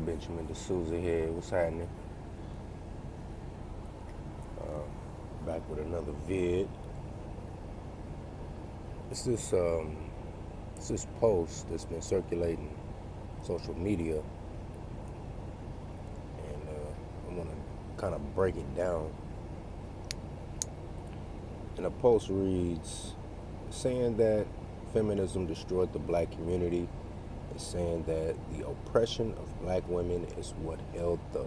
Benjamin D'Souza here. What's happening? Back with another vid. It's this it's this post that's been circulating social media, and I want to kind of break it down. And the post reads, saying that feminism destroyed the black community. It's saying that the oppression of black women is what held the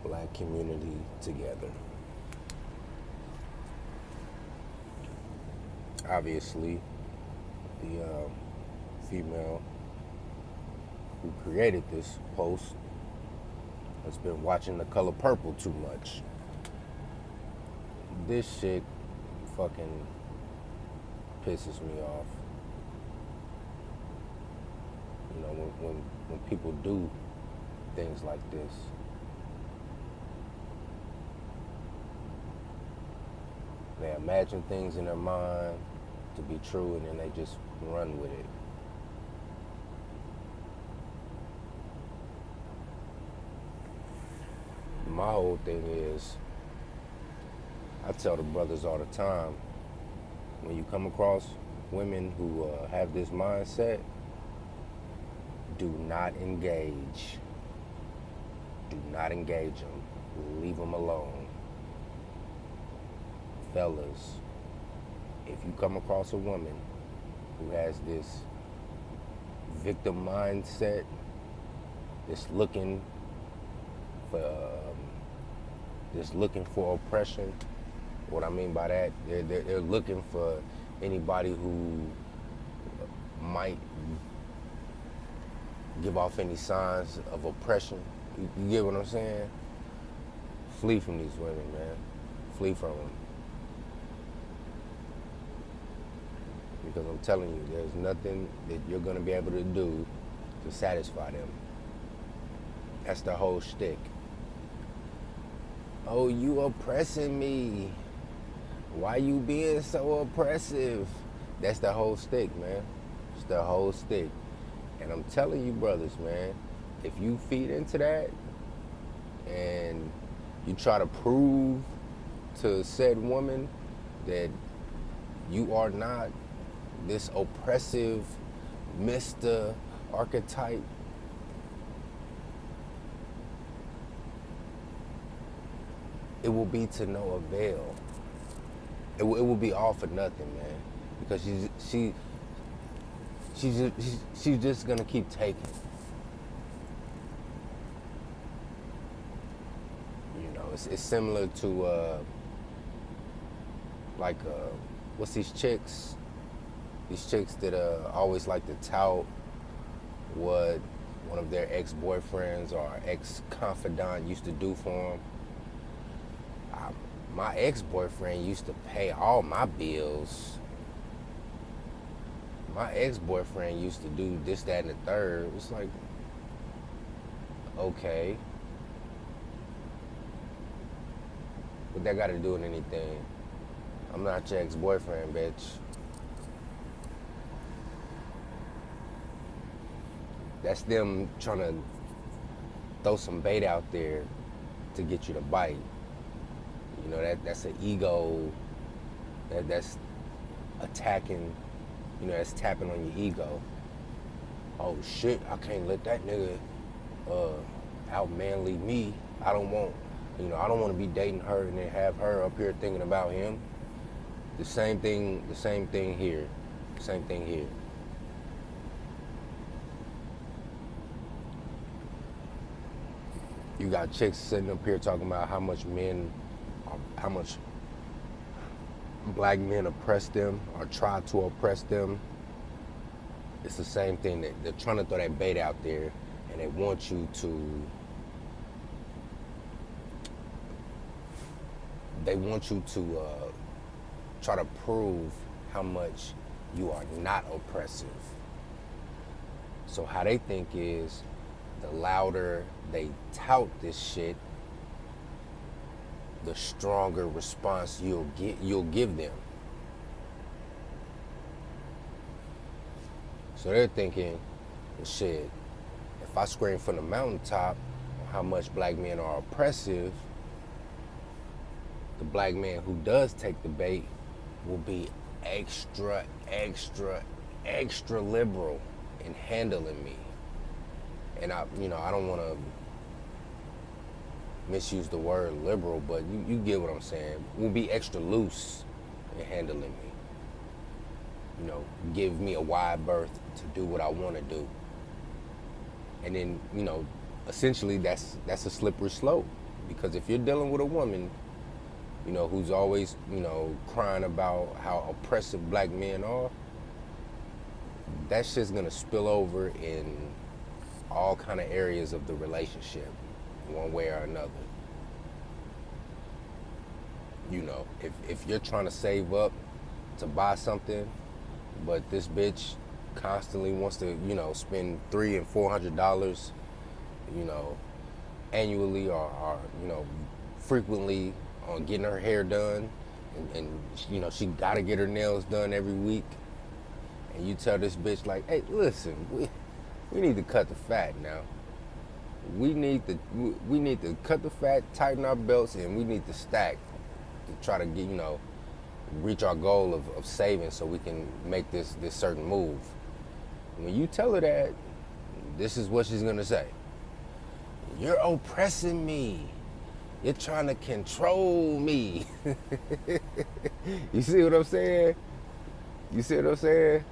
black community together. Obviously, the female who created this post has been watching The Color Purple too much. This shit fucking pisses me off. You know, when people do things like this. They imagine things in their mind to be true, and then they just run with it. My whole thing is, I tell the brothers all the time, when you come across women who have this mindset, do not engage. Do not engage them. Leave them alone. Fellas, if you come across a woman who has this victim mindset, that's looking for oppression, what I mean by that, they're looking for anybody who might give off any signs of oppression. You get what I'm saying? Flee from these women, man. Flee from them. Because I'm telling you, there's nothing that you're gonna be able to do to satisfy them. That's the whole shtick. Oh, you oppressing me. Why you being so oppressive? That's the whole stick, man. It's the whole stick. And I'm telling you, brothers, man, if you feed into that and you try to prove to said woman that you are not this oppressive Mr. archetype, it will be to no avail. It will be all for nothing, man. Because she's just gonna keep taking. You know, it's similar to what's these chicks? These chicks that always like to tout what one of their ex-boyfriends or ex-confidant used to do for them. My ex-boyfriend used to pay all my bills. My ex-boyfriend used to do this, that, and the third. It's like, okay. What that got to do with anything? I'm not your ex-boyfriend, bitch. That's them trying to throw some bait out there to get you to bite. You know, that's an ego, that's attacking, you know, that's tapping on your ego. Oh shit, I can't let that nigga out-manly me. I don't want to be dating her and then have her up here thinking about him. The same thing here. Same thing here. You got chicks sitting up here talking about how much black men oppress them or try to oppress them. It's the same thing. That they're trying to throw that bait out there, and they want you to try to prove how much you are not oppressive. So how they think is, the louder they tout this shit, the stronger response you'll give them. So they're thinking, shit, if if I scream from the mountaintop on how much black men are oppressive, the black man who does take the bait will be extra, extra, extra liberal in handling me. And I don't want to misuse the word liberal, but you get what I'm saying. Will be extra loose in handling me. Give me a wide berth to do what I want to do. And then, essentially that's a slippery slope. Because if you're dealing with a woman, who's always, crying about how oppressive black men are, that shit's gonna spill over in all kind of areas of the relationship, one way or another. If you're trying to save up to buy something, but this bitch constantly wants to, spend $300 and $400, annually or frequently on getting her hair done, and she gotta get her nails done every week, and you tell this bitch like, hey, listen, we need to cut the fat now. We need to cut the fat, tighten our belts, and we need to stack to try to get, reach our goal of saving so we can make this certain move. When you tell her that, this is what she's gonna say. You're oppressing me. You're trying to control me. You see what I'm saying? You see what I'm saying?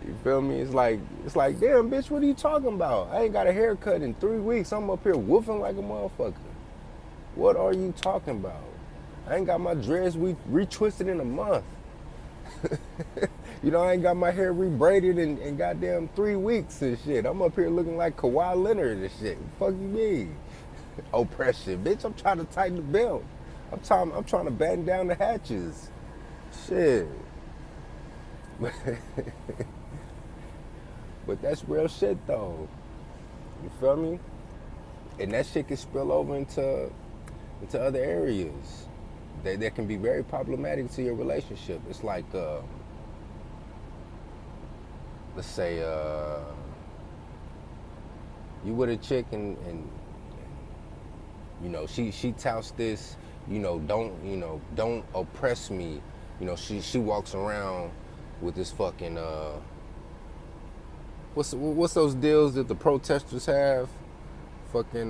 You feel me? It's like, damn, bitch, what are you talking about? I ain't got a haircut in 3 weeks. I'm up here woofing like a motherfucker. What are you talking about? I ain't got my dreads retwisted in a month. I ain't got my hair rebraided in goddamn 3 weeks and shit. I'm up here looking like Kawhi Leonard and shit. What the fuck you mean? Oppression, bitch. I'm trying to tighten the belt. I'm trying to batten down the hatches. Shit. But that's real shit though. You feel me? And that shit can spill over into other areas that can be very problematic to your relationship. It's like, let's say, you with a chick and she touts this, don't oppress me. She walks around with this fucking what's those deals that the protesters have? Fucking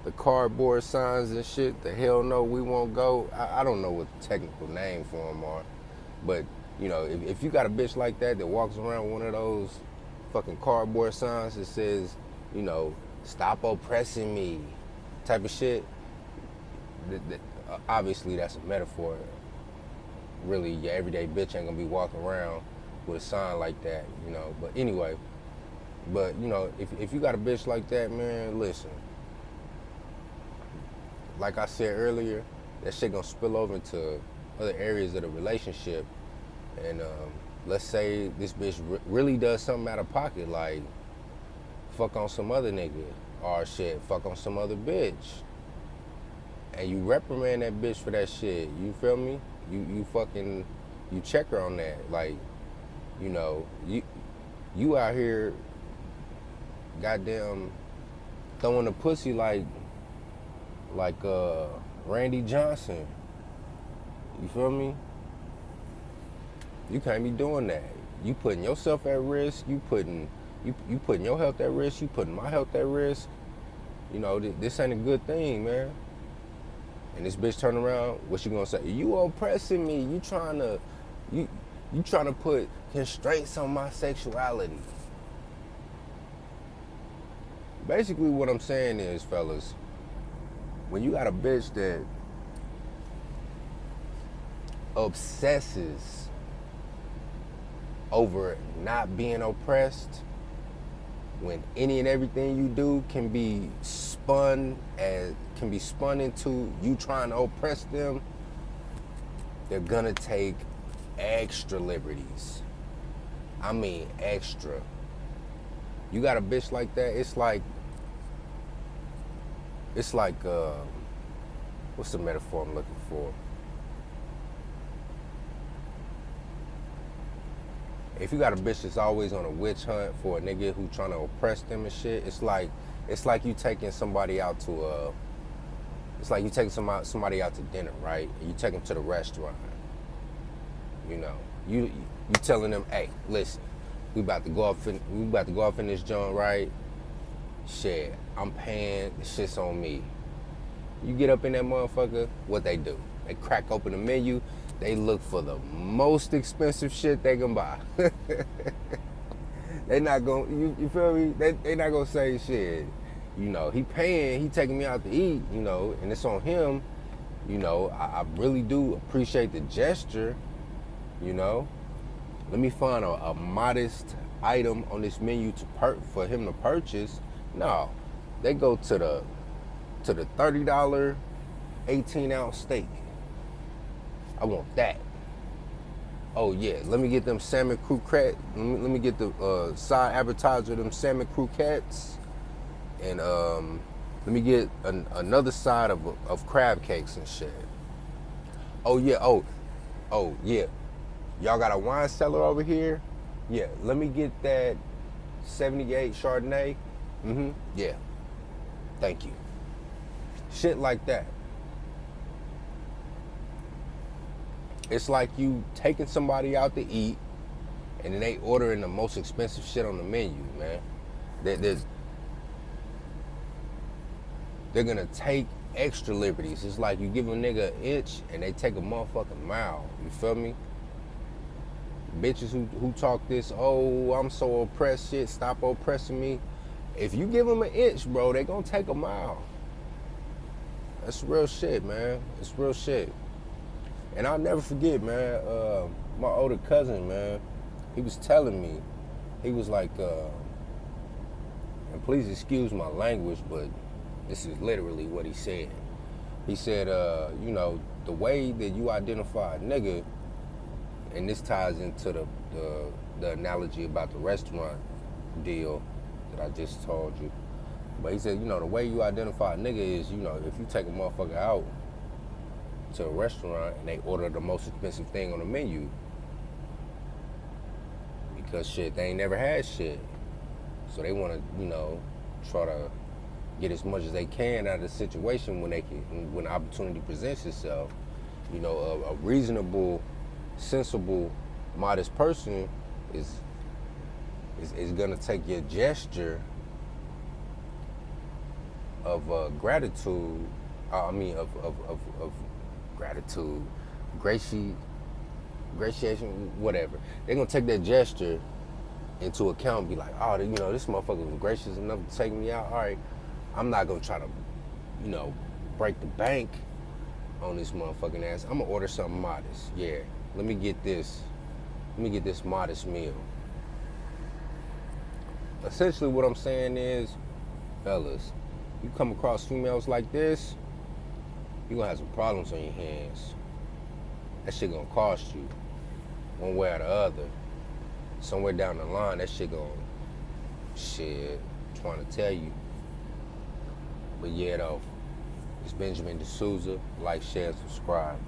the cardboard signs and shit. The hell no, we won't go. I don't know what the technical name for them are, but if you got a bitch like that walks around with one of those fucking cardboard signs that says, stop oppressing me, type of shit. Obviously that's a metaphor. Really, your everyday bitch ain't gonna be walking around with a sign like that, But anyway, if you got a bitch like that, man, listen. Like I said earlier, that shit gonna spill over into other areas of the relationship. And let's say this bitch really does something out of pocket, like fuck on some other nigga, or shit, fuck on some other bitch. And you reprimand that bitch for that shit, you feel me? You check her on that. Like, you out here goddamn throwing a pussy like Randy Johnson. You feel me? You can't be doing that. You putting yourself at risk, you putting your health at risk, you putting my health at risk. This ain't a good thing, man. And this bitch turn around, what she gonna say? You oppressing me. You trying to put constraints on my sexuality. Basically what I'm saying is, fellas, when you got a bitch that obsesses over not being oppressed, when any and everything you do can be spun into you trying to oppress them, they're gonna take extra liberties. I mean extra. You got a bitch like that, it's like what's the metaphor I'm looking for? if you got a bitch that's always on a witch hunt for a nigga who trying to oppress them and shit, it's like you taking somebody out to it's like you taking somebody out to dinner, right? And you take them to the restaurant. You know, you telling them, hey, listen, we about to go off in this joint, right? Shit, I'm paying. The shit's on me. You get up in that motherfucker, what they do? They crack open the menu. They look for the most expensive shit they can buy. They not gonna, you feel me? They not gonna say shit. You know, he paying, he taking me out to eat, you know, and it's on him. You know, I really do appreciate the gesture, you know. Let me find a modest item on this menu for him to purchase. No, they go to the $30 18-ounce steak. I want that. Oh yeah, let me get them salmon croquettes. Let me get the side appetizer, them salmon croquettes, and let me get another side of crab cakes and shit. Oh yeah, oh yeah. Y'all got a wine cellar over here? Yeah, let me get that 78 Chardonnay. Yeah. Thank you. Shit like that. It's like you taking somebody out to eat and then they ordering the most expensive shit on the menu, man. They're gonna take extra liberties. It's like you give a nigga an inch and they take a motherfucking mile. You feel me? Bitches who talk this, oh, I'm so oppressed shit, stop oppressing me. If you give them an inch, bro, they gonna take a mile. That's real shit, man. It's real shit. And I'll never forget, man, my older cousin, man, he was telling me, he was like, and please excuse my language, but this is literally what he said. He said, you know, the way that you identify a nigga, and this ties into the analogy about the restaurant deal that I just told you. But he said, you know, the way you identify a nigga is, you know, if you take a motherfucker out to a restaurant and they order the most expensive thing on the menu, because shit, they ain't never had shit. So they want to, you know, try to get as much as they can out of the situation when the opportunity presents itself. You know, a reasonable, sensible, modest person is gonna take your gesture of gratitude. Of gratitude, gratiation, whatever. They're gonna take that gesture into account and be like, oh, you know, this motherfucker was gracious enough to take me out. All right, I'm not gonna try to, you know, break the bank on this motherfucking ass. I'm gonna order something modest. Yeah, let me get this modest meal. Essentially what I'm saying is, fellas, you come across females like this, you're gonna have some problems on your hands. That shit gonna cost you, one way or the other. Somewhere down the line, that shit gonna, trying to tell you. But yeah, though, it's Benjamin D'Souza. Like, share, subscribe.